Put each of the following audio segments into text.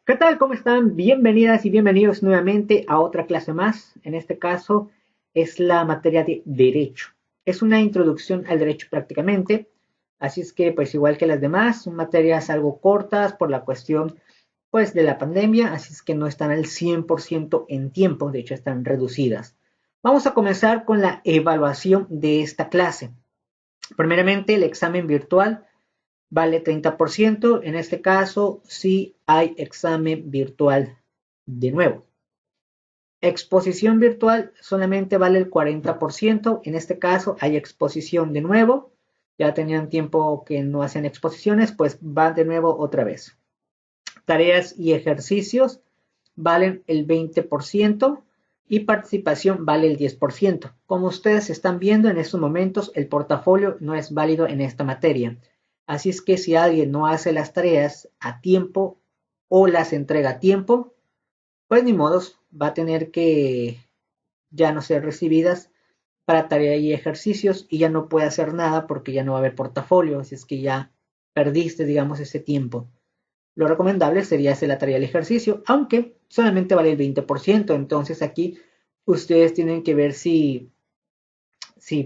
¿Qué tal? ¿Cómo están? Bienvenidas y bienvenidos nuevamente a otra clase más. En este caso es la materia de Derecho. Es una introducción al derecho prácticamente. Así es que, pues igual que las demás, son materias algo cortas por la cuestión, pues, de la pandemia. Así es que no están al 100% en tiempo. De hecho, están reducidas. Vamos a comenzar con la evaluación de esta clase. Primeramente, el examen virtual vale 30%. En este caso, sí hay examen virtual de nuevo. Exposición virtual solamente vale el 40%. En este caso, hay exposición de nuevo. Ya tenían tiempo que no hacen exposiciones, pues van de nuevo otra vez. Tareas y ejercicios valen el 20% y participación vale el 10%. Como ustedes están viendo en estos momentos, el portafolio no es válido en esta materia. Así es que si alguien no hace las tareas a tiempo o las entrega a tiempo, pues ni modos, va a tener que ya no ser recibidas para tarea y ejercicios y ya no puede hacer nada porque ya no va a haber portafolio, así es que ya perdiste, digamos, ese tiempo. Lo recomendable sería hacer la tarea del ejercicio, aunque solamente vale el 20%, entonces aquí ustedes tienen que ver si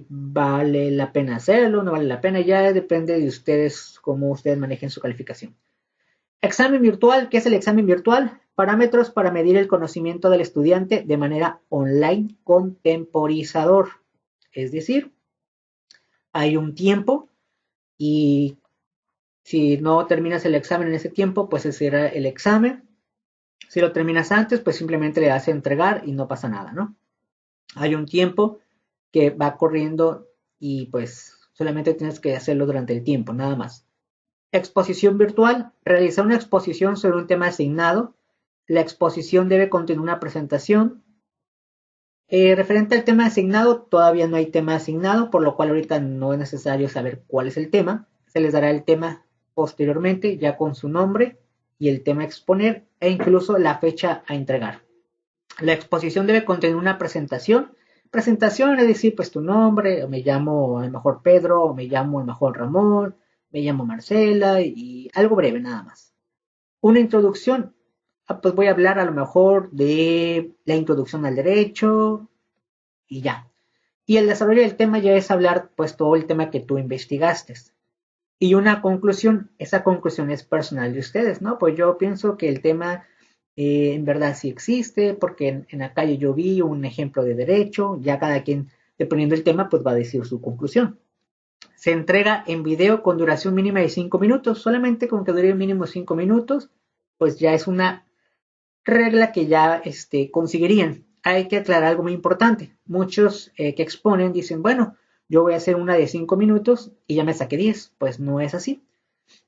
vale la pena hacerlo, no vale la pena, ya depende de ustedes cómo ustedes manejen su calificación. Examen virtual, ¿qué es el examen virtual? Parámetros para medir el conocimiento del estudiante de manera online con temporizador. Es decir, hay un tiempo y si no terminas el examen en ese tiempo, pues ese será el examen. Si lo terminas antes, pues simplemente le das a entregar y no pasa nada, ¿no? Hay un tiempo que va corriendo y pues solamente tienes que hacerlo durante el tiempo, nada más. Exposición virtual. Realizar una exposición sobre un tema asignado. La exposición debe contener una presentación. Referente al tema asignado, todavía no hay tema asignado, por lo cual ahorita no es necesario saber cuál es el tema. Se les dará el tema posteriormente, ya con su nombre y el tema a exponer e incluso la fecha a entregar. La exposición debe contener una presentación. Presentación es decir, pues tu nombre, me llamo a lo mejor Pedro, o me llamo a lo mejor Ramón, me llamo Marcela y algo breve nada más. Una introducción, pues voy a hablar a lo mejor de la introducción al derecho y ya. Y el desarrollo del tema ya es hablar pues todo el tema que tú investigaste. Y una conclusión, esa conclusión es personal de ustedes, ¿no? Pues yo pienso que el tema en verdad sí existe, porque en la calle yo vi un ejemplo de derecho, ya cada quien, dependiendo del tema, pues va a decir su conclusión. Se entrega en video con duración mínima de 5 minutos, solamente con que dure mínimo 5 minutos, pues ya es una regla que ya conseguirían. Hay que aclarar algo muy importante. Muchos que exponen dicen, bueno, yo voy a hacer una de 5 minutos y ya me saqué 10. Pues no es así.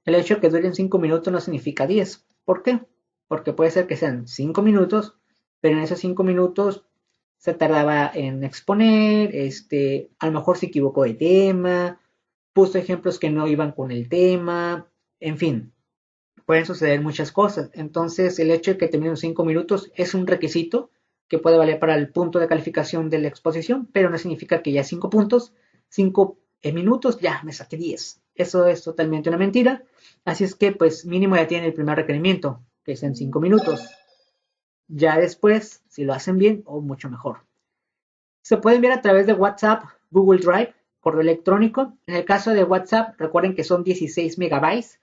El hecho de que duren 5 minutos no significa 10. ¿Por qué? Porque puede ser que sean 5 minutos, pero en esos 5 minutos se tardaba en exponer, a lo mejor se equivocó de tema, puso ejemplos que no iban con el tema, en fin, pueden suceder muchas cosas. Entonces, el hecho de que termine en 5 minutos es un requisito que puede valer para el punto de calificación de la exposición, pero no significa que ya 5 puntos, 5 minutos, ya me saqué 10. Eso es totalmente una mentira. Así es que, pues, mínimo ya tienen el primer requerimiento, que es en 5 minutos. Ya después, si lo hacen bien, o mucho mejor. Se puede enviar a través de WhatsApp, Google Drive, correo electrónico. En el caso de WhatsApp, recuerden que son 16 megabytes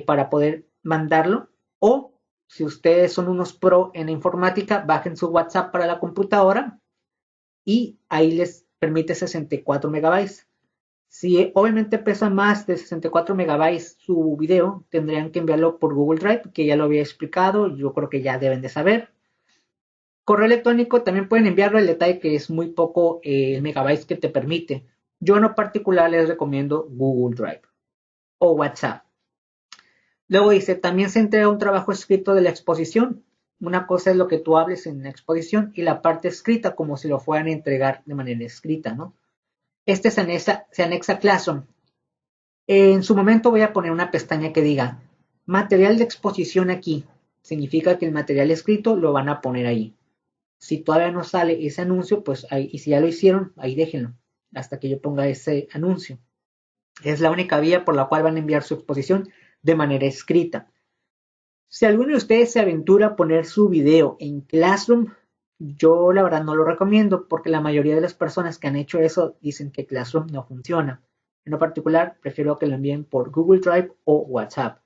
para poder mandarlo. O si ustedes son unos pro en la informática, bajen su WhatsApp para la computadora y ahí les permite 64 megabytes. Si obviamente pesa más de 64 megabytes su video, tendrían que enviarlo por Google Drive, que ya lo había explicado, yo creo que ya deben de saber. Correo electrónico también pueden enviarlo, el detalle que es muy poco megabytes que te permite. Yo en lo particular les recomiendo Google Drive o WhatsApp. Luego dice, también se entrega un trabajo escrito de la exposición. Una cosa es lo que tú hables en la exposición y la parte escrita como si lo fueran a entregar de manera escrita, ¿no? Se anexa a Classroom. En su momento voy a poner una pestaña que diga material de exposición aquí. Significa que el material escrito lo van a poner ahí. Si todavía no sale ese anuncio, pues ahí, y si ya lo hicieron, ahí déjenlo, hasta que yo ponga ese anuncio. Es la única vía por la cual van a enviar su exposición de manera escrita. Si alguno de ustedes se aventura a poner su video en Classroom, yo la verdad no lo recomiendo porque la mayoría de las personas que han hecho eso dicen que Classroom no funciona. En lo particular, prefiero que lo envíen por Google Drive o WhatsApp.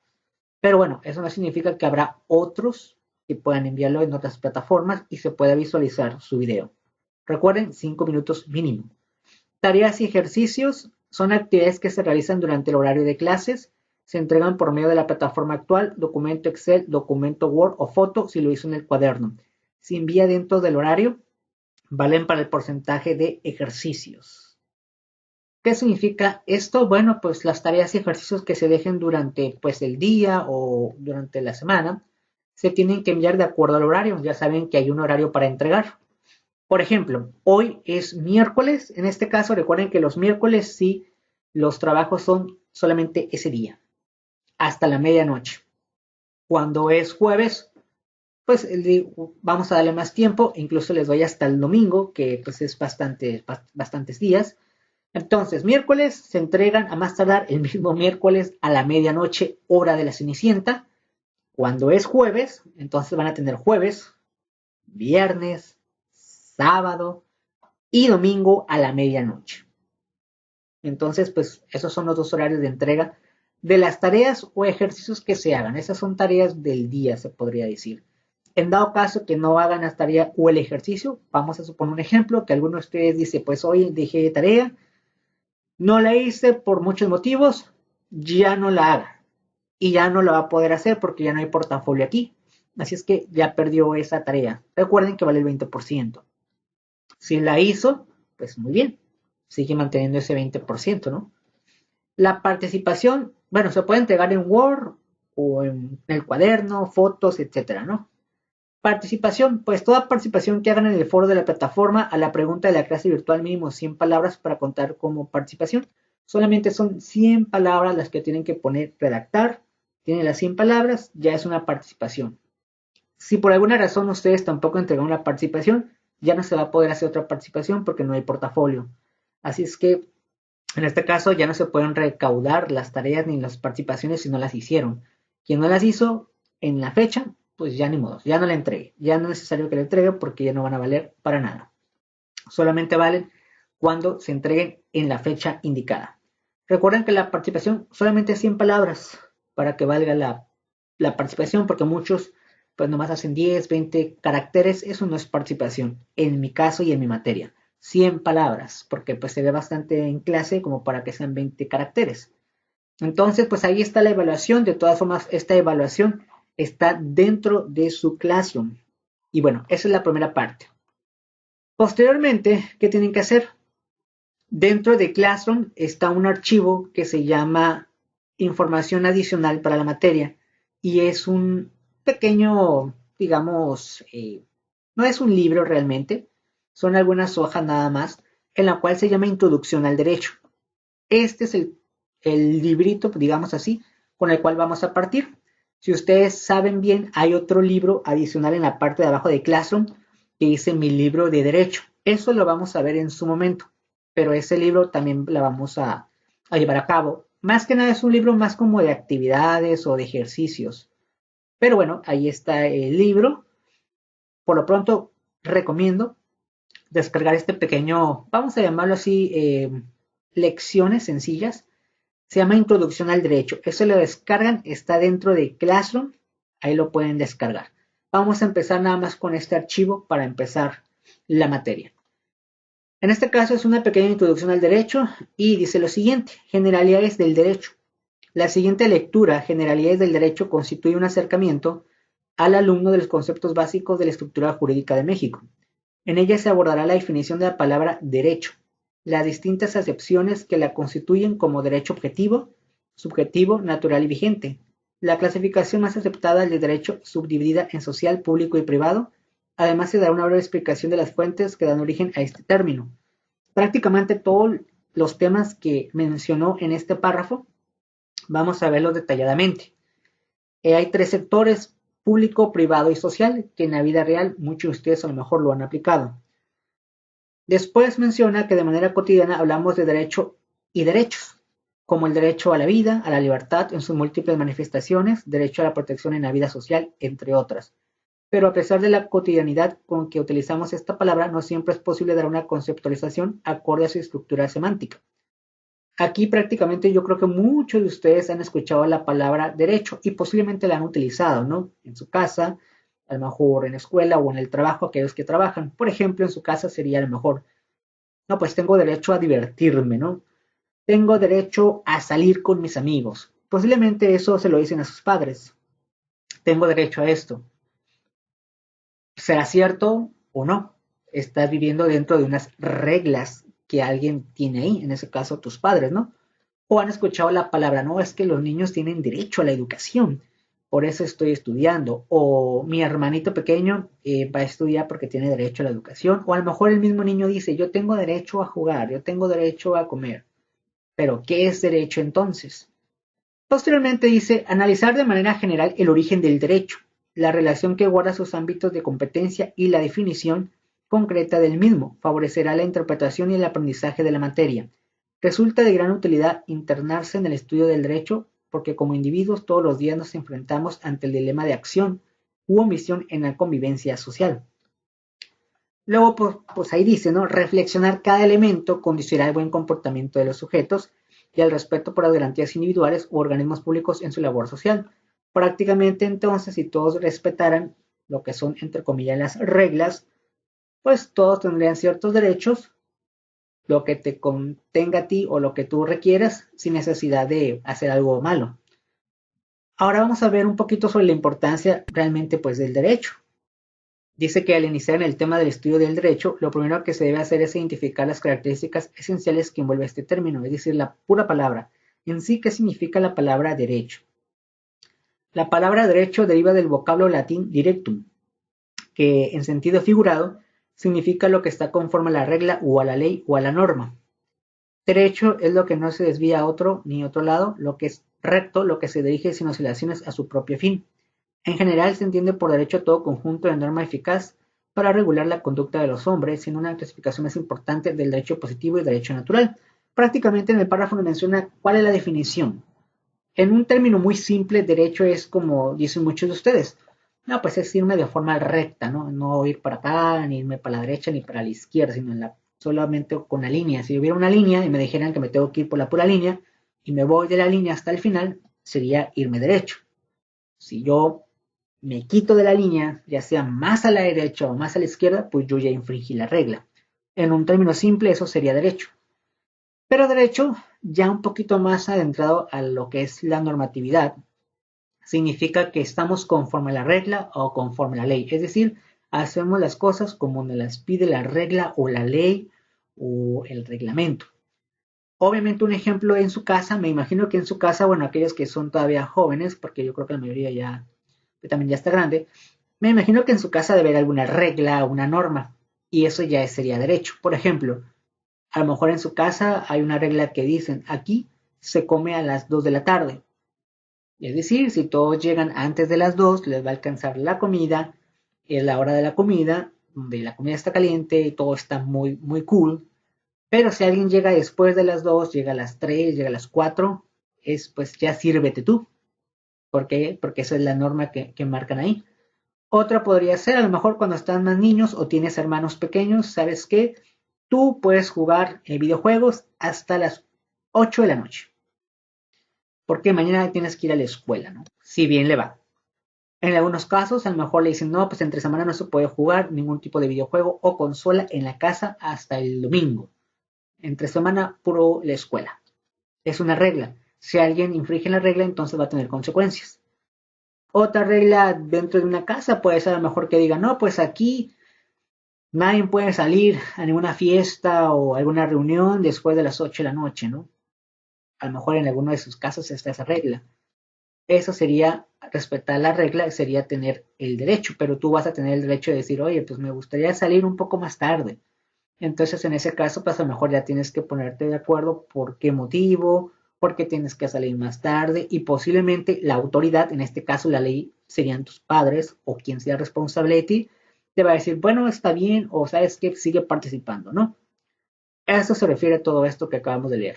Pero bueno, eso no significa que habrá otros que puedan enviarlo en otras plataformas y se pueda visualizar su video. Recuerden, 5 minutos mínimo. Tareas y ejercicios son actividades que se realizan durante el horario de clases. Se entregan por medio de la plataforma actual, documento Excel, documento Word o foto si lo hizo en el cuaderno. Si envía dentro del horario, valen para el porcentaje de ejercicios. ¿Qué significa esto? Bueno, pues las tareas y ejercicios que se dejen durante pues, el día o durante la semana se tienen que enviar de acuerdo al horario. Ya saben que hay un horario para entregar. Por ejemplo, hoy es miércoles. En este caso, recuerden que los miércoles sí, los trabajos son solamente ese día, hasta la medianoche. Cuando es jueves, pues vamos a darle más tiempo. Incluso les doy hasta el domingo, que pues es bastantes días. Entonces, miércoles se entregan a más tardar el mismo miércoles a la medianoche, hora de la Cenicienta. Cuando es jueves, entonces van a tener jueves, viernes, sábado y domingo a la medianoche. Entonces, pues esos son los dos horarios de entrega de las tareas o ejercicios que se hagan. Esas son tareas del día, se podría decir. En dado caso que no hagan la tarea o el ejercicio, vamos a suponer un ejemplo que alguno de ustedes dice, pues hoy dejé tarea, no la hice por muchos motivos, ya no la haga. Y ya no la va a poder hacer porque ya no hay portafolio aquí. Así es que ya perdió esa tarea. Recuerden que vale el 20%. Si la hizo, pues muy bien. Sigue manteniendo ese 20%, ¿no? La participación, bueno, se puede entregar en Word o en el cuaderno, fotos, etcétera, ¿no? Participación, pues toda participación que hagan en el foro de la plataforma a la pregunta de la clase virtual mínimo 100 palabras para contar como participación. Solamente son 100 palabras las que tienen que poner, redactar. Tienen las 100 palabras, ya es una participación. Si por alguna razón ustedes tampoco entregaron la participación, ya no se va a poder hacer otra participación porque no hay portafolio. Así es que en este caso ya no se pueden recaudar las tareas ni las participaciones si no las hicieron. Quien no las hizo en la fecha, pues ya ni modo, ya no la entregue. Ya no es necesario que la entregue porque ya no van a valer para nada. Solamente valen cuando se entreguen en la fecha indicada. Recuerden que la participación solamente es 100 palabras para que valga la participación porque muchos pues nomás hacen 10, 20 caracteres. Eso no es participación en mi caso y en mi materia. 100 palabras, porque pues se ve bastante en clase como para que sean 20 caracteres. Entonces, pues ahí está la evaluación. De todas formas, esta evaluación está dentro de su Classroom. Y bueno, esa es la primera parte. Posteriormente, ¿qué tienen que hacer? Dentro de Classroom está un archivo que se llama información adicional para la materia y es un pequeño, digamos, no es un libro realmente, son algunas hojas nada más, en la cual se llama Introducción al Derecho. Este es el librito, digamos así, con el cual vamos a partir. Si ustedes saben bien, hay otro libro adicional en la parte de abajo de Classroom que dice Mi libro de Derecho. Eso lo vamos a ver en su momento, pero ese libro también la vamos a llevar a cabo. Más que nada es un libro más como de actividades o de ejercicios. Pero bueno, ahí está el libro. Por lo pronto, recomiendo descargar este pequeño, vamos a llamarlo así, lecciones sencillas. Se llama Introducción al Derecho. Eso lo descargan, está dentro de Classroom. Ahí lo pueden descargar. Vamos a empezar nada más con este archivo para empezar la materia. En este caso es una pequeña introducción al derecho y dice lo siguiente, generalidades del derecho. La siguiente lectura, generalidades del derecho, constituye un acercamiento al alumno de los conceptos básicos de la estructura jurídica de México. En ella se abordará la definición de la palabra derecho, las distintas acepciones que la constituyen como derecho objetivo, subjetivo, natural y vigente, la clasificación más aceptada del derecho subdividida en social, público y privado. Además se dará una breve explicación de las fuentes que dan origen a este término. Prácticamente todos los temas que mencionó en este párrafo vamos a verlos detalladamente. Hay tres sectores, público, privado y social, que en la vida real muchos de ustedes a lo mejor lo han aplicado. Después menciona que de manera cotidiana hablamos de derecho y derechos. como el derecho a la vida, a la libertad en sus múltiples manifestaciones, derecho a la protección en la vida social, entre otras. Pero a pesar de la cotidianidad con que utilizamos esta palabra, no siempre es posible dar una conceptualización acorde a su estructura semántica. Aquí prácticamente yo creo que muchos de ustedes han escuchado la palabra derecho y posiblemente la han utilizado, ¿no? En su casa, a lo mejor en la escuela o en el trabajo, aquellos que trabajan. Por ejemplo, en su casa sería a lo mejor, no, pues tengo derecho a divertirme, ¿no? Tengo derecho a salir con mis amigos. Posiblemente eso se lo dicen a sus padres. Tengo derecho a esto. ¿Será cierto o no? Estás viviendo dentro de unas reglas que alguien tiene ahí, en ese caso tus padres, ¿no? O han escuchado la palabra, no, es que los niños tienen derecho a la educación, por eso estoy estudiando. O mi hermanito pequeño va a estudiar porque tiene derecho a la educación. O a lo mejor el mismo niño dice, yo tengo derecho a jugar, yo tengo derecho a comer. Pero, ¿qué es derecho entonces? Posteriormente dice, analizar de manera general el origen del derecho, la relación que guarda sus ámbitos de competencia y la definición concreta del mismo, favorecerá la interpretación y el aprendizaje de la materia. Resulta de gran utilidad internarse en el estudio del derecho porque como individuos todos los días nos enfrentamos ante el dilema de acción u omisión en la convivencia social. Luego, pues ahí dice, ¿no? Reflexionar cada elemento condicionará el buen comportamiento de los sujetos y el respeto por las garantías individuales u organismos públicos en su labor social. Prácticamente entonces, si todos respetaran lo que son, entre comillas, las reglas, pues todos tendrían ciertos derechos, lo que te contenga a ti o lo que tú requieras, sin necesidad de hacer algo malo. Ahora vamos a ver un poquito sobre la importancia realmente pues del derecho. Dice que al iniciar en el tema del estudio del derecho, lo primero que se debe hacer es identificar las características esenciales que envuelve este término, es decir, la pura palabra. En sí, ¿qué significa la palabra derecho? La palabra derecho deriva del vocablo latín directum, que en sentido figurado significa lo que está conforme a la regla o a la ley o a la norma. Derecho es lo que no se desvía a otro ni otro lado, lo que es recto, lo que se dirige sin oscilaciones a su propio fin. En general se entiende por derecho todo conjunto de norma eficaz para regular la conducta de los hombres, siendo una clasificación más importante del derecho positivo y derecho natural. Prácticamente en el párrafo nos menciona cuál es la definición. En un término muy simple, derecho es como dicen muchos de ustedes. No, pues es irme de forma recta, ¿no? No ir para acá, ni irme para la derecha, ni para la izquierda, sino solamente con la línea. Si hubiera una línea y me dijeran que me tengo que ir por la pura línea y me voy de la línea hasta el final, sería irme derecho. Si yo me quito de la línea, ya sea más a la derecha o más a la izquierda, pues yo ya infringí la regla. En un término simple, eso sería derecho. Pero derecho, ya un poquito más adentrado a lo que es la normatividad, significa que estamos conforme a la regla o conforme a la ley. Es decir, hacemos las cosas como nos las pide la regla o la ley o el reglamento. Obviamente un ejemplo en su casa, me imagino que en su casa, bueno, aquellos que son todavía jóvenes, porque yo creo que la mayoría ya también ya está grande, me imagino que en su casa debe haber alguna regla, una norma, y eso ya sería derecho. Por ejemplo, a lo mejor en su casa hay una regla que dicen, aquí se come a las 2 de la tarde. Es decir, si todos llegan antes de las 2, les va a alcanzar la comida, es la hora de la comida, donde la comida está caliente y todo está muy, muy cool. Pero si alguien llega después de las 2, llega a las 3, llega a las 4, pues ya sírvete tú. ¿Por qué? Porque esa es la norma que marcan ahí. Otra podría ser, a lo mejor cuando están más niños o tienes hermanos pequeños, ¿sabes qué? Tú puedes jugar videojuegos hasta las 8 de la noche. Porque mañana tienes que ir a la escuela, ¿no? Si bien le va. En algunos casos, a lo mejor le dicen, no, pues entre semana no se puede jugar ningún tipo de videojuego o consola en la casa hasta el domingo. Entre semana, puro la escuela. Es una regla. Si alguien infringe la regla, entonces va a tener consecuencias. Otra regla dentro de una casa puede ser a lo mejor que diga, no, pues aquí nadie puede salir a ninguna fiesta o alguna reunión después de las 8 de la noche, ¿no? A lo mejor en alguno de sus casos está esa regla. Eso sería respetar la regla, sería tener el derecho, pero tú vas a tener el derecho de decir, oye, pues me gustaría salir un poco más tarde. Entonces, en ese caso, pues a lo mejor ya tienes que ponerte de acuerdo por qué motivo, por qué tienes que salir más tarde y posiblemente la autoridad, en este caso la ley, serían tus padres o quien sea responsable de ti, te va a decir, bueno, está bien o sabes que sigue participando, ¿no? A eso se refiere todo esto que acabamos de leer.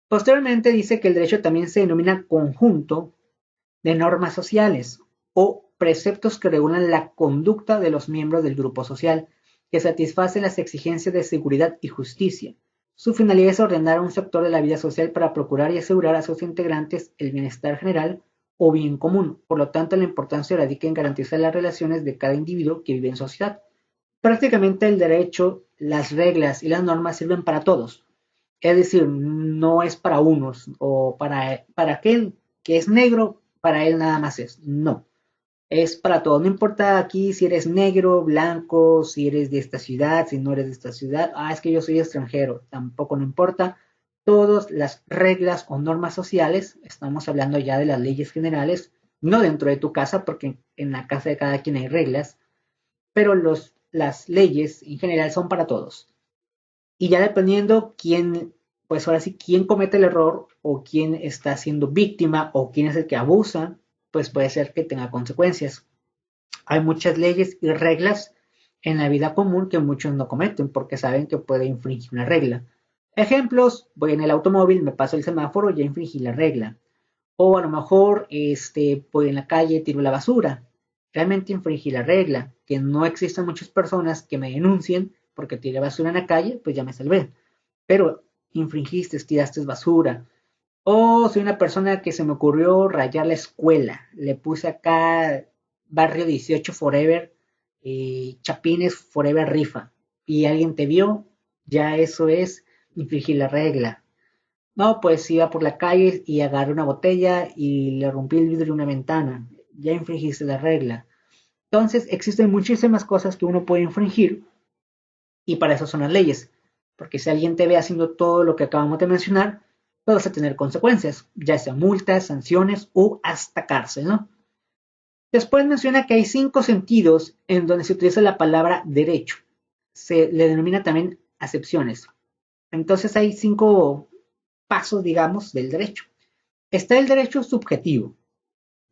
Posteriormente dice que el derecho también se denomina conjunto de normas sociales o preceptos que regulan la conducta de los miembros del grupo social, que satisfacen las exigencias de seguridad y justicia. Su finalidad es ordenar un sector de la vida social para procurar y asegurar a sus integrantes el bienestar general o bien común. Por lo tanto, la importancia radica en garantizar las relaciones de cada individuo que vive en sociedad. Prácticamente el derecho, las reglas y las normas sirven para todos. Es decir, no es para unos o para aquel que es negro, para él nada más es. No, es para todos. No importa aquí si eres negro, blanco, si eres de esta ciudad, si no eres de esta ciudad. Ah, es que yo soy extranjero. Tampoco no importa. Todas las reglas o normas sociales, estamos hablando ya de las leyes generales, no dentro de tu casa, porque en la casa de cada quien hay reglas, pero las leyes en general son para todos. Y ya dependiendo quién, pues ahora sí, quién comete el error o quién está siendo víctima o quién es el que abusa, pues puede ser que tenga consecuencias. Hay muchas leyes y reglas en la vida común que muchos no cometen porque saben que puede infringir una regla. Ejemplos, voy en el automóvil, me paso el semáforo, ya infringí la regla. O a lo mejor voy en la calle, tiro la basura. Realmente infringí la regla. Que no existen muchas personas que me denuncien porque tiré basura en la calle, pues ya me salvé. Pero infringiste, tiraste basura. O soy una persona que se me ocurrió rayar la escuela. Le puse acá Barrio 18 Forever, Chapines Forever Rifa. Y alguien te vio, ya eso es infringir la regla. No, pues iba por la calle y agarré una botella y le rompí el vidrio de una ventana. Ya infringiste la regla. Entonces, existen muchísimas cosas que uno puede infringir y para eso son las leyes. Porque si alguien te ve haciendo todo lo que acabamos de mencionar, pues vas a tener consecuencias, ya sea multas, sanciones o hasta cárcel, ¿no? Después menciona que hay 5 sentidos en donde se utiliza la palabra derecho. Se le denomina también acepciones. Entonces hay 5 pasos, digamos, del derecho. Está el derecho subjetivo.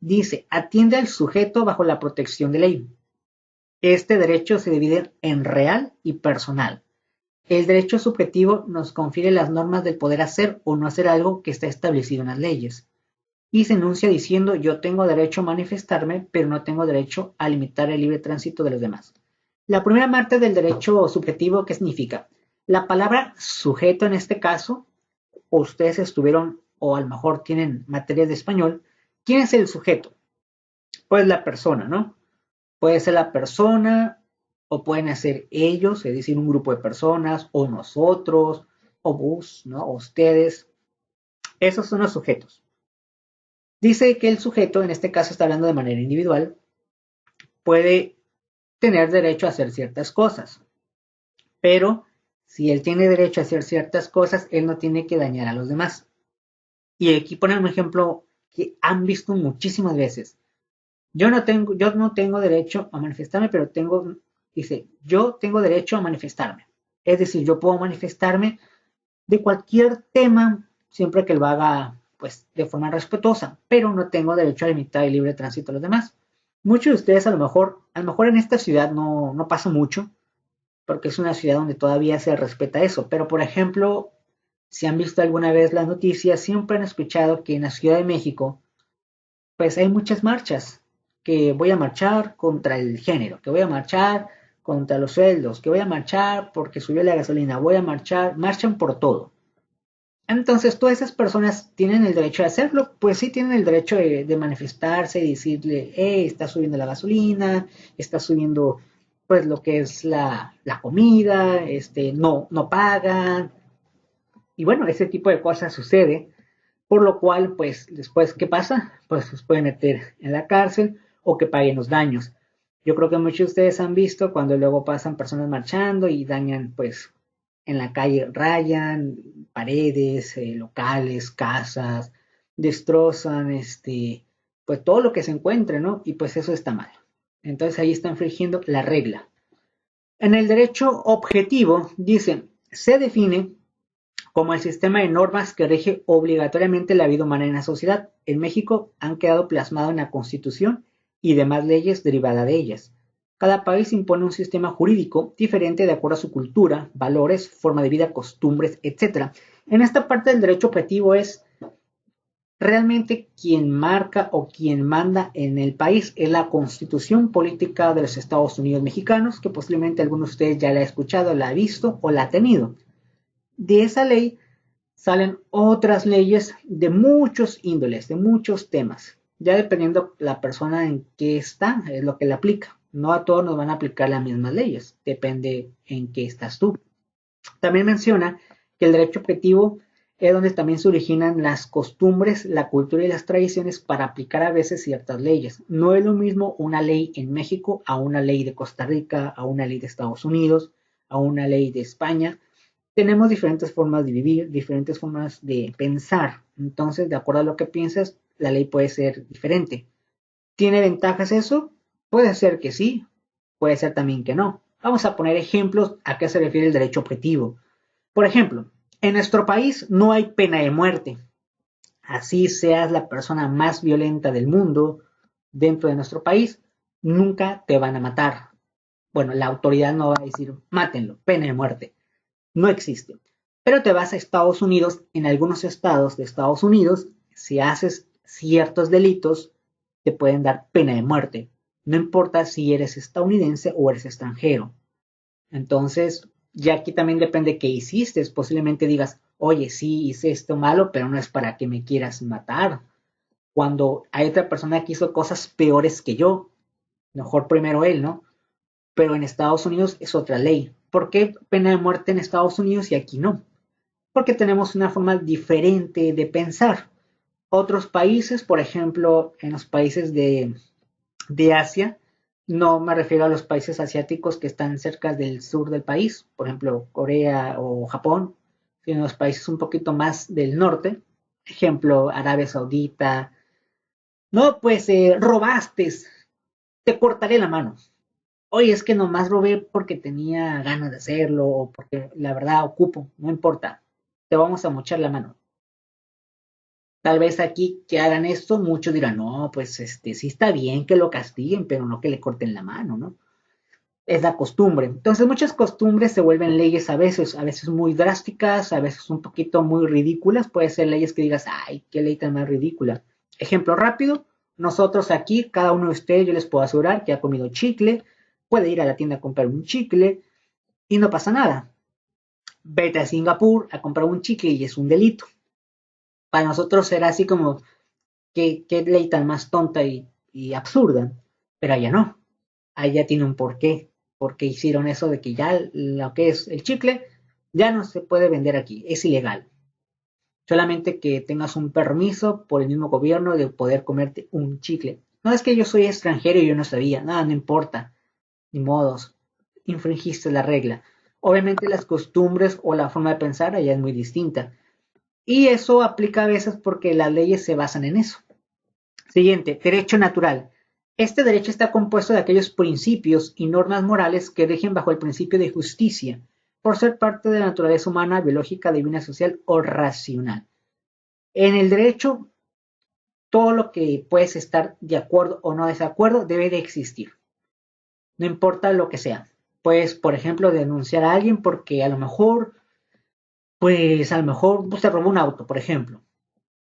Dice, atiende al sujeto bajo la protección de ley. Este derecho se divide en real y personal. El derecho subjetivo nos confiere las normas del poder hacer o no hacer algo que está establecido en las leyes. Y se enuncia diciendo, yo tengo derecho a manifestarme, pero no tengo derecho a limitar el libre tránsito de los demás. La primera parte del derecho subjetivo, ¿qué significa? La palabra sujeto en este caso, ustedes estuvieron o a lo mejor tienen materias de español. ¿Quién es el sujeto? Pues la persona, ¿no? Puede ser la persona o pueden ser ellos, es decir, un grupo de personas, o nosotros, o vos, ¿no? O ustedes. Esos son los sujetos. Dice que el sujeto, en este caso está hablando de manera individual, puede tener derecho a hacer ciertas cosas, pero si él tiene derecho a hacer ciertas cosas, él no tiene que dañar a los demás. Y aquí ponen un ejemplo que han visto muchísimas veces. Yo no tengo derecho a manifestarme, pero dice, yo tengo derecho a manifestarme. Es decir, yo puedo manifestarme de cualquier tema, siempre que lo haga pues de forma respetuosa, pero no tengo derecho a limitar el libre tránsito a los demás. Muchos de ustedes a lo mejor en esta ciudad no pasa mucho, porque es una ciudad donde todavía se respeta eso, pero por ejemplo, si han visto alguna vez las noticias, siempre han escuchado que en la Ciudad de México pues hay muchas marchas, que voy a marchar contra el género, que voy a marchar contra los sueldos, que voy a marchar porque subió la gasolina, voy a marchar, marchan por todo. Entonces, todas esas personas tienen el derecho de hacerlo, pues sí tienen el derecho de manifestarse y decirle, está subiendo la gasolina, está subiendo pues lo que es la comida, no pagan, y bueno, ese tipo de cosas sucede. Por lo cual, pues después, ¿qué pasa? Pues los pueden meter en la cárcel o que paguen los daños. Yo creo que muchos de ustedes han visto cuando luego pasan personas marchando y dañan, pues, en la calle, rayan paredes, locales, casas, destrozan, pues todo lo que se encuentre, ¿no? Y pues eso está mal. Entonces ahí está infringiendo la regla. En el derecho objetivo, dice, se define como el sistema de normas que rige obligatoriamente la vida humana en la sociedad. En México han quedado plasmados en la Constitución y demás leyes derivadas de ellas. Cada país impone un sistema jurídico diferente de acuerdo a su cultura, valores, forma de vida, costumbres, etc. En esta parte del derecho objetivo es realmente quien marca o quien manda en el país es la Constitución Política de los Estados Unidos Mexicanos, que posiblemente alguno de ustedes ya la ha escuchado, la ha visto o la ha tenido. De esa ley salen otras leyes de muchos índoles, de muchos temas. Ya dependiendo la persona en qué está, es lo que le aplica. No a todos nos van a aplicar las mismas leyes, depende en qué estás tú. También menciona que el derecho objetivo es donde también se originan las costumbres, la cultura y las tradiciones para aplicar a veces ciertas leyes. No es lo mismo una ley en México a una ley de Costa Rica, a una ley de Estados Unidos, a una ley de España. Tenemos diferentes formas de vivir, diferentes formas de pensar. Entonces, de acuerdo a lo que piensas, la ley puede ser diferente. ¿Tiene ventajas eso? Puede ser que sí, puede ser también que no. Vamos a poner ejemplos a qué se refiere el derecho objetivo. Por ejemplo, en nuestro país no hay pena de muerte. Así seas la persona más violenta del mundo dentro de nuestro país, nunca te van a matar. Bueno, la autoridad no va a decir, mátenlo, pena de muerte. No existe. Pero te vas a Estados Unidos, en algunos estados de Estados Unidos, si haces ciertos delitos, te pueden dar pena de muerte. No importa si eres estadounidense o eres extranjero. Entonces, ya aquí también depende qué hiciste. Posiblemente digas, oye, sí, hice esto malo, pero no es para que me quieras matar. Cuando hay otra persona que hizo cosas peores que yo, mejor primero él, ¿no? Pero en Estados Unidos es otra ley. ¿Por qué pena de muerte en Estados Unidos y aquí no? Porque tenemos una forma diferente de pensar. Otros países, por ejemplo, en los países de Asia, no me refiero a los países asiáticos que están cerca del sur del país, por ejemplo, Corea o Japón, sino los países un poquito más del norte, ejemplo, Arabia Saudita. No, pues robaste, te cortaré la mano. Oye, es que nomás robé porque tenía ganas de hacerlo o porque la verdad ocupo, no importa, te vamos a mochar la mano. Tal vez aquí que hagan esto, muchos dirán, no, pues sí está bien que lo castiguen, pero no que le corten la mano, ¿no? Es la costumbre. Entonces muchas costumbres se vuelven leyes a veces muy drásticas, a veces un poquito muy ridículas. Puede ser leyes que digas, ay, qué ley tan más ridícula. Ejemplo rápido, nosotros aquí, cada uno de ustedes, yo les puedo asegurar que ha comido chicle, puede ir a la tienda a comprar un chicle y no pasa nada. Vete a Singapur a comprar un chicle y es un delito. Para nosotros será así como, qué ley tan más tonta y absurda, pero allá no, allá tiene un porqué, porque hicieron eso de que ya lo que es el chicle ya no se puede vender aquí, es ilegal. Solamente que tengas un permiso por el mismo gobierno de poder comerte un chicle. No es que yo soy extranjero y yo no sabía, nada, no importa, ni modos, infringiste la regla. Obviamente las costumbres o la forma de pensar allá es muy distinta. Y eso aplica a veces porque las leyes se basan en eso. Siguiente, derecho natural. Este derecho está compuesto de aquellos principios y normas morales que rigen bajo el principio de justicia, por ser parte de la naturaleza humana, biológica, divina, social o racional. En el derecho, todo lo que puedes estar de acuerdo o no desacuerdo debe de existir, no importa lo que sea. Puedes, por ejemplo, denunciar a alguien porque a lo mejor se robó un auto, por ejemplo.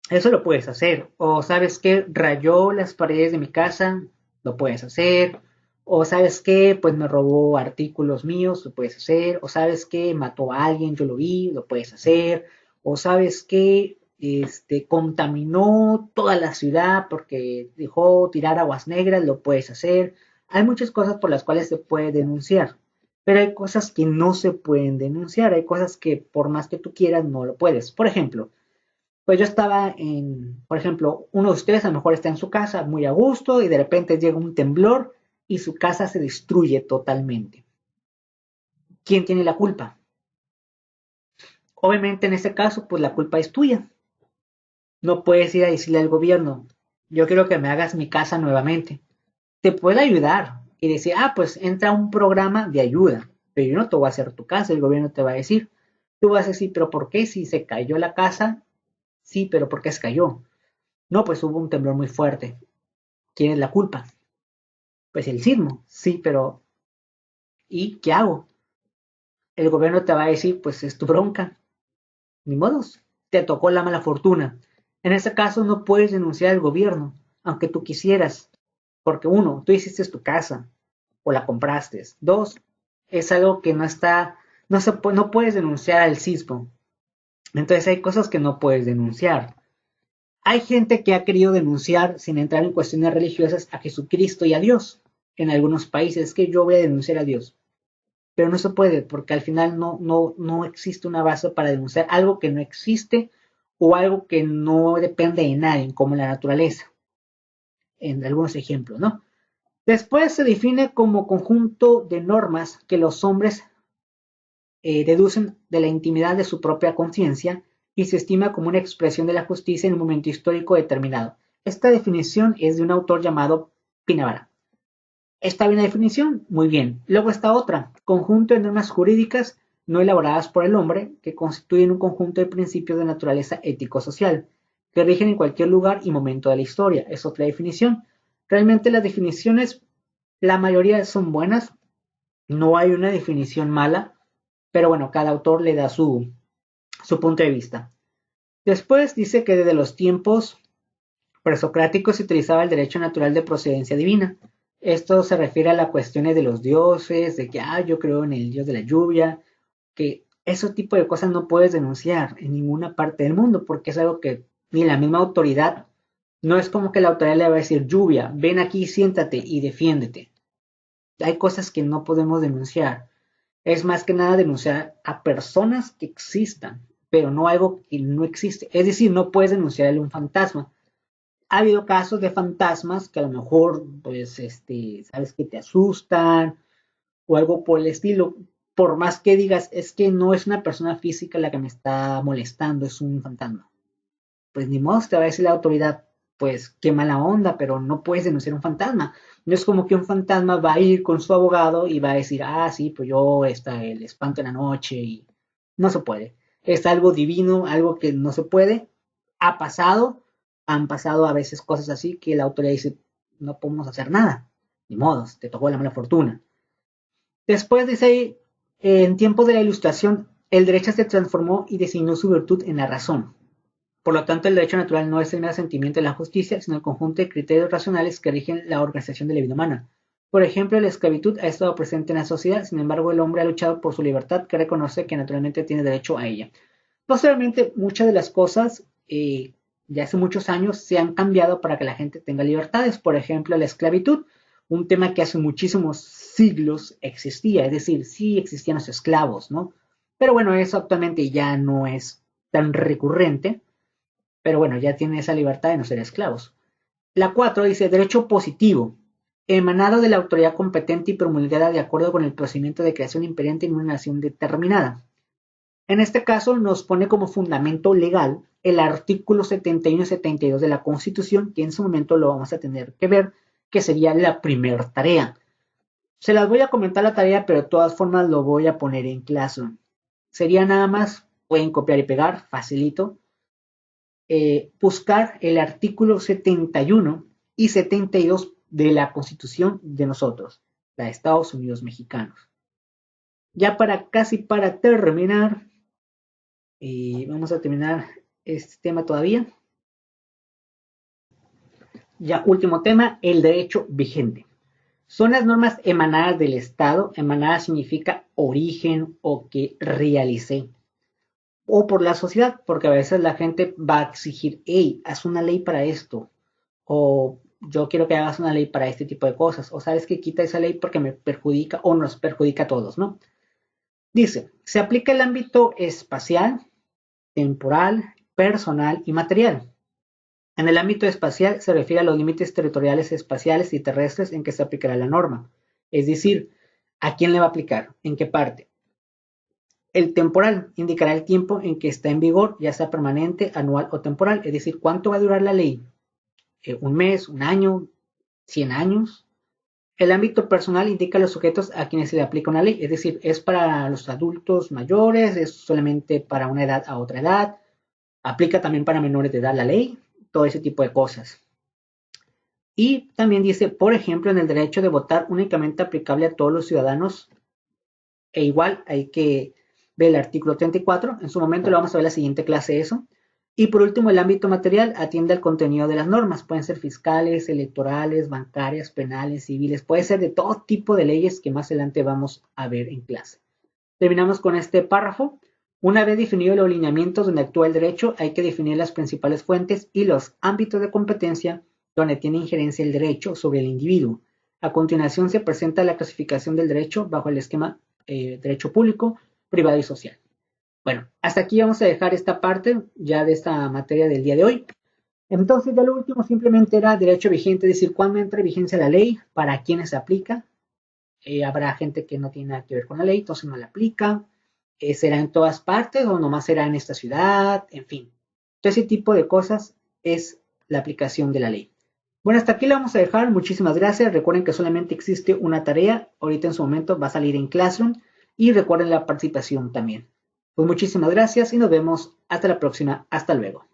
Eso lo puedes hacer. O sabes que rayó las paredes de mi casa, lo puedes hacer. O sabes que pues me robó artículos míos, lo puedes hacer. O sabes que mató a alguien, yo lo vi, lo puedes hacer. O sabes que contaminó toda la ciudad porque dejó tirar aguas negras, lo puedes hacer. Hay muchas cosas por las cuales se puede denunciar. Pero hay cosas que no se pueden denunciar. Hay cosas que por más que tú quieras no lo puedes. Por ejemplo, pues yo estaba por ejemplo, uno de ustedes a lo mejor está en su casa muy a gusto y de repente llega un temblor y su casa se destruye totalmente. ¿Quién tiene la culpa? Obviamente en este caso, pues la culpa es tuya. No puedes ir a decirle al gobierno, yo quiero que me hagas mi casa nuevamente. Te puede ayudar y decir, pues entra un programa de ayuda, pero yo no te voy a hacer tu casa, el gobierno te va a decir. Tú vas a decir, pero ¿por qué si se cayó la casa? Sí, pero ¿por qué se cayó? No, pues hubo un temblor muy fuerte. ¿Quién es la culpa? Pues el sismo, sí, pero ¿y qué hago? El gobierno te va a decir, pues es tu bronca, ni modos, te tocó la mala fortuna. En ese caso no puedes denunciar al gobierno, aunque tú quisieras, porque uno, tú hiciste tu casa o la compraste. Dos, es algo que no está, no puedes denunciar al sismo. Entonces hay cosas que no puedes denunciar. Hay gente que ha querido denunciar, sin entrar en cuestiones religiosas, a Jesucristo y a Dios. En algunos países es que yo voy a denunciar a Dios, pero no se puede porque al final no existe una base para denunciar algo que no existe o algo que no depende de nadie, como la naturaleza, en algunos ejemplos, ¿no? Después se define como conjunto de normas que los hombres deducen de la intimidad de su propia conciencia y se estima como una expresión de la justicia en un momento histórico determinado. Esta definición es de un autor llamado Pinabara. ¿Está bien la definición? Muy bien. Luego está otra, conjunto de normas jurídicas no elaboradas por el hombre que constituyen un conjunto de principios de naturaleza ético-social que rigen en cualquier lugar y momento de la historia. Es otra definición. Realmente las definiciones, la mayoría son buenas, no hay una definición mala, pero bueno, cada autor le da su punto de vista. Después dice que desde los tiempos presocráticos se utilizaba el derecho natural de procedencia divina. Esto se refiere a las cuestiones de los dioses, de que yo creo en el dios de la lluvia, que ese tipo de cosas no puedes denunciar en ninguna parte del mundo, porque es algo que ni la misma autoridad, no es como que la autoridad le va a decir, lluvia, ven aquí, siéntate y defiéndete. Hay cosas que no podemos denunciar. Es más que nada denunciar a personas que existan, pero no algo que no existe. Es decir, no puedes denunciarle un fantasma. Ha habido casos de fantasmas que a lo mejor, pues, sabes que te asustan o algo por el estilo. Por más que digas, es que no es una persona física la que me está molestando, es un fantasma. Pues ni modo, te va a decir la autoridad, pues qué mala onda, pero no puedes denunciar un fantasma. No es como que un fantasma va a ir con su abogado y va a decir, sí, pues yo el espanto en la noche y no se puede. Es algo divino, algo que no se puede. Ha pasado, han pasado a veces cosas así que la autoridad dice, no podemos hacer nada. Ni modos, te tocó la mala fortuna. Después dice ahí, en tiempos de la Ilustración, el derecho se transformó y designó su virtud en la razón. Por lo tanto, el derecho natural no es el mero sentimiento de la justicia, sino el conjunto de criterios racionales que rigen la organización de la vida humana. Por ejemplo, la esclavitud ha estado presente en la sociedad, sin embargo, el hombre ha luchado por su libertad, que reconoce que naturalmente tiene derecho a ella. Posteriormente, muchas de las cosas de hace muchos años se han cambiado para que la gente tenga libertades. Por ejemplo, la esclavitud, un tema que hace muchísimos siglos existía, es decir, sí existían los esclavos, ¿no? Pero bueno, eso actualmente ya no es tan recurrente. Pero bueno, ya tiene esa libertad de no ser esclavos. La 4 dice derecho positivo, emanado de la autoridad competente y promulgada de acuerdo con el procedimiento de creación imperiente en una nación determinada. En este caso nos pone como fundamento legal el artículo 71 y 72 de la Constitución, que en su momento lo vamos a tener que ver, que sería la primera tarea. Se las voy a comentar la tarea, pero de todas formas lo voy a poner en clase. Sería nada más, pueden copiar y pegar, facilito. Buscar el artículo 71 y 72 de la Constitución de nosotros, la de Estados Unidos mexicanos. Ya casi para terminar, vamos a terminar este tema todavía. Ya último tema, el derecho vigente. Son las normas emanadas del Estado. Emanada significa origen o que realicé. O por la sociedad, porque a veces la gente va a exigir, hey, haz una ley para esto, o yo quiero que hagas una ley para este tipo de cosas, o sabes que quita esa ley porque me perjudica o nos perjudica a todos, ¿no? Dice, se aplica el ámbito espacial, temporal, personal y material. En el ámbito espacial se refiere a los límites territoriales espaciales y terrestres en que se aplicará la norma, es decir, ¿a quién le va a aplicar? ¿En qué parte? El temporal indicará el tiempo en que está en vigor, ya sea permanente, anual o temporal, es decir, cuánto va a durar la ley, un mes, un año, 100 años. El ámbito personal indica los sujetos a quienes se le aplica una ley, es decir, es para los adultos mayores, es solamente para una edad a otra edad, aplica también para menores de edad la ley, todo ese tipo de cosas. Y también dice, por ejemplo, en el derecho de votar únicamente aplicable a todos los ciudadanos. E igual hay que ver el artículo 34. En su momento lo vamos a ver en la siguiente clase eso. Y por último, el ámbito material atiende al contenido de las normas. Pueden ser fiscales, electorales, bancarias, penales, civiles. Puede ser de todo tipo de leyes que más adelante vamos a ver en clase. Terminamos con este párrafo. Una vez definido los lineamientos donde actúa el derecho, hay que definir las principales fuentes y los ámbitos de competencia donde tiene injerencia el derecho sobre el individuo. A continuación se presenta la clasificación del derecho bajo el esquema derecho público, privado y social. Bueno, hasta aquí vamos a dejar esta parte ya de esta materia del día de hoy. Entonces, ya lo último simplemente era derecho vigente, es decir, cuándo entra en vigencia la ley, para quiénes se aplica. Habrá gente que no tiene nada que ver con la ley, entonces no la aplica. ¿Será en todas partes o nomás será en esta ciudad? En fin, todo ese tipo de cosas es la aplicación de la ley. Bueno, hasta aquí la vamos a dejar. Muchísimas gracias. Recuerden que solamente existe una tarea. Ahorita en su momento va a salir en Classroom. Y recuerden la participación también. Pues muchísimas gracias y nos vemos hasta la próxima. Hasta luego.